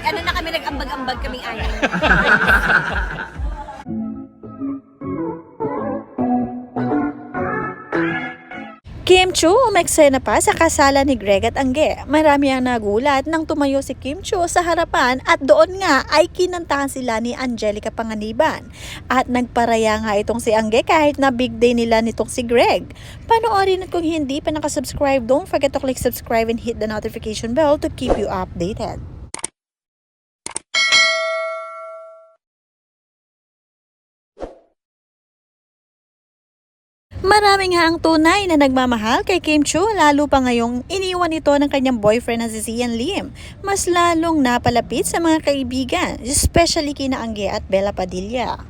Ano na kami, nag-ambag-ambag kaming anin. Kim Chiu umeksena pa sa kasalan ni Greg at Angge. Marami ang nagulat nang tumayo si Kim Chiu sa harapan at doon nga ay kinantahan sila ni Angelica Panganiban. At nagparaya nga itong si Angge kahit na big day nila nitong si Greg. Panoorin at kung hindi pa nakasubscribe, don't forget to click subscribe and hit the notification bell to keep you updated. Marami nga ang tunay na nagmamahal kay Kim Chiu, lalo pa ngayong iniwan ito ng kanyang boyfriend na si Sian Lim. Mas lalong napalapit sa mga kaibigan, especially kina Angge at Bella Padilla.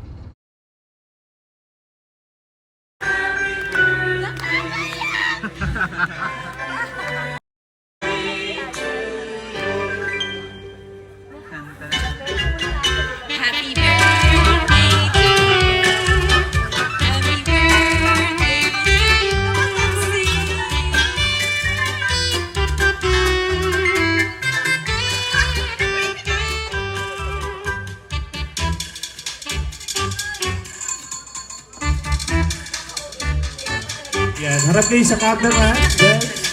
Yan, harap kayo sa camera. Yes.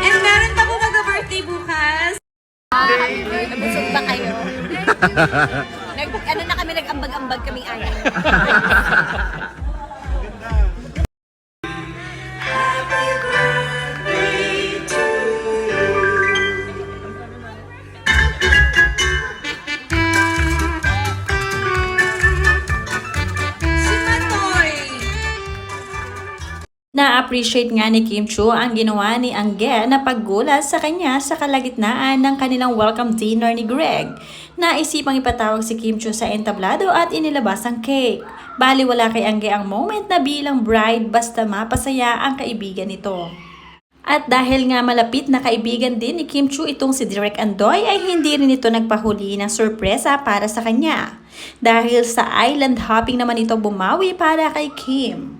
And meron pa po mag-birthday bukas. Nabusog ba kayo? Ano na kami, nag-ambag-ambag kaming anin. Na-appreciate nga ni Kim Chiu ang ginawa ni Angge na paggulat sa kanya sa kalagitnaan ng kanilang welcome dinner ni Greg. Naisipang ipatawag si Kim Chiu sa entablado at inilabas ang cake. Bali wala kay Angge ang moment na bilang bride basta mapasaya ang kaibigan nito. At dahil nga malapit na kaibigan din ni Kim Chiu itong si Direk Andoy ay hindi rin ito nagpahuli ng sorpresa para sa kanya. Dahil sa island hopping naman ito bumawi para kay Kim.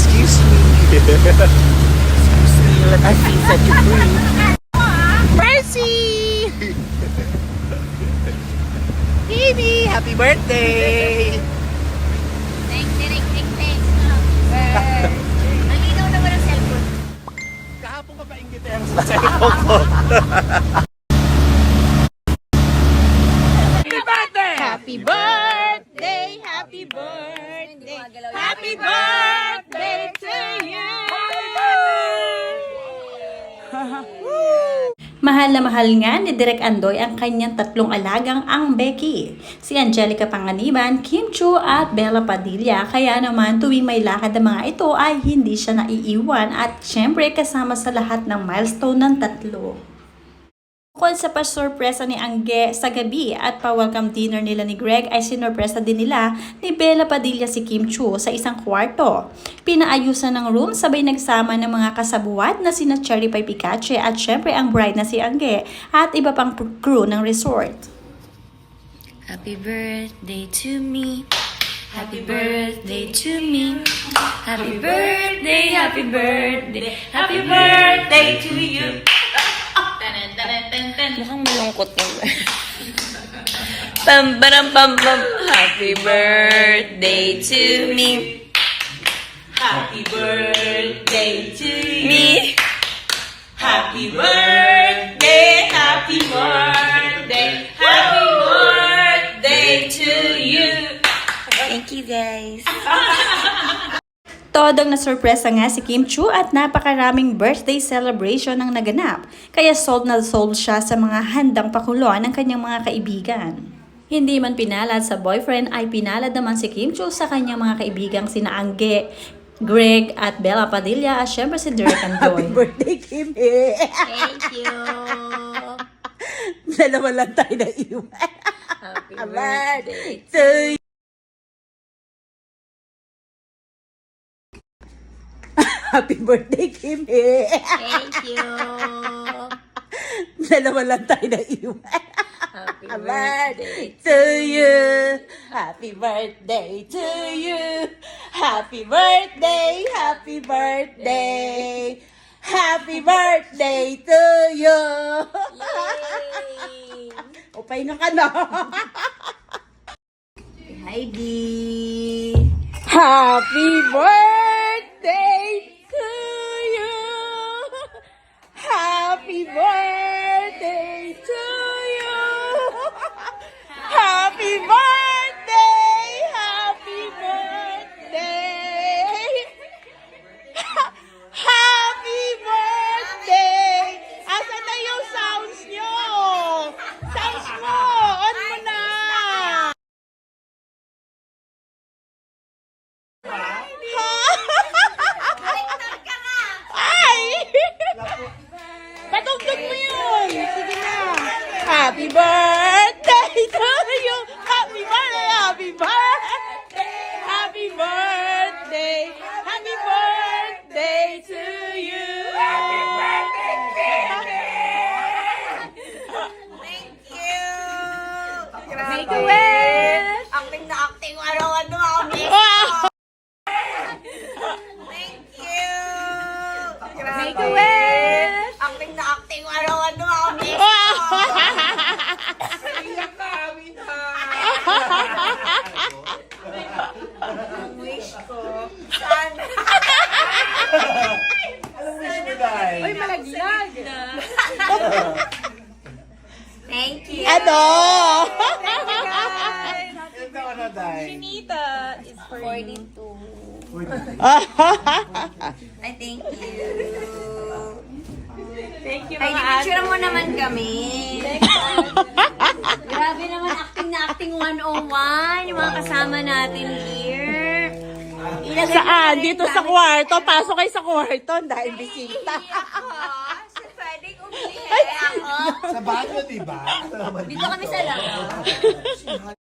Excuse me, let my feet set you free. Mercy! Baby, happy birthday! Thanks, Derek. Thanks. Ang inaw naman ang cellphone. Kahapon ka pa ingiteng sa cellphone ko. Happy birthday! Happy birthday! Happy birthday! Happy birthday to you! Mahal na mahal nga ni Direk Andoy ang kanyang tatlong alagang ang Becky, si Angelica Panganiban, Kim Chiu at Bella Padilla. Kaya naman tuwing may lakad ang mga ito ay hindi siya naiiwan at syempre kasama sa lahat ng milestone ng tatlo. Bukod sa pasurpresa ni Angge sa gabi at pa-welcome dinner nila ni Greg ay sinurpresa din nila ni Bella Padilla si Kim Chiu sa isang kwarto. Pinaayusan ng room sabay nagsama ng mga kasabuat na sina Cherry Pie Picache at syempre ang bride na si Angge at iba pang crew ng resort. Happy birthday to me. Happy birthday to me. Happy birthday, happy birthday, happy birthday to you. Mukhang malungkot naman. Pam pam pam pam. Happy birthday to me. Happy birthday to me. Happy birthday, happy birthday, happy birthday to you. Thank you guys. Todong nasurpresa nga si Kim Chiu at napakaraming birthday celebration ang naganap. Kaya sold na sold siya sa mga handang pakuluan ng kanyang mga kaibigan. Hindi man pinalad sa boyfriend ay pinalad naman si Kim Chiu sa kanyang mga kaibigang sina Angge, Greg at Bella Padilla at syempre si Direk Andoy. Happy birthday, Kim! Thank you! Dalawa lang tayo na iwan. Happy birthday to you. Happy birthday, Kimi. Thank you. Dalawa lang tayo na iwan. Happy birthday To you. Happy birthday to you. Happy birthday, happy birthday. Happy birthday to you. Yay! O, pahinga ka na. Heidi. Happy birthday to you. Happy birthday to you. Happy birthday. Happy birthday. Happy birthday. Asan na yung sounds nyo? Sounds mo. On mo na. Ay! Patugtog mo yun! Sige na! Happy birthday to you! Happy birthday! Happy birthday! Happy birthday! Happy birthday to you! Happy birthday, baby! Thank you. Make a wish! Acting na acting. Ano-ano ako. Thank you. Make a wish! Acting na acting. Ano-ano ako. Ang wish ko. Sana. Anong wish mo, Day? Uy, malaglag! Thank you. Ano? Ilan taon na, Day? Nita is 42. I thank you. Thank you, Ay, mga picture mo naman kami. Grabe naman, acting na acting 101. Yung mga kasama natin here. Ilagay Saan? mo na Dito rin sa gamit. kwarto. Pasok kayo sa kwarto. Dahil bisita. Ako, sa pwedeng umihi ako. Sa banyo, di ba? Dito kami sa labas.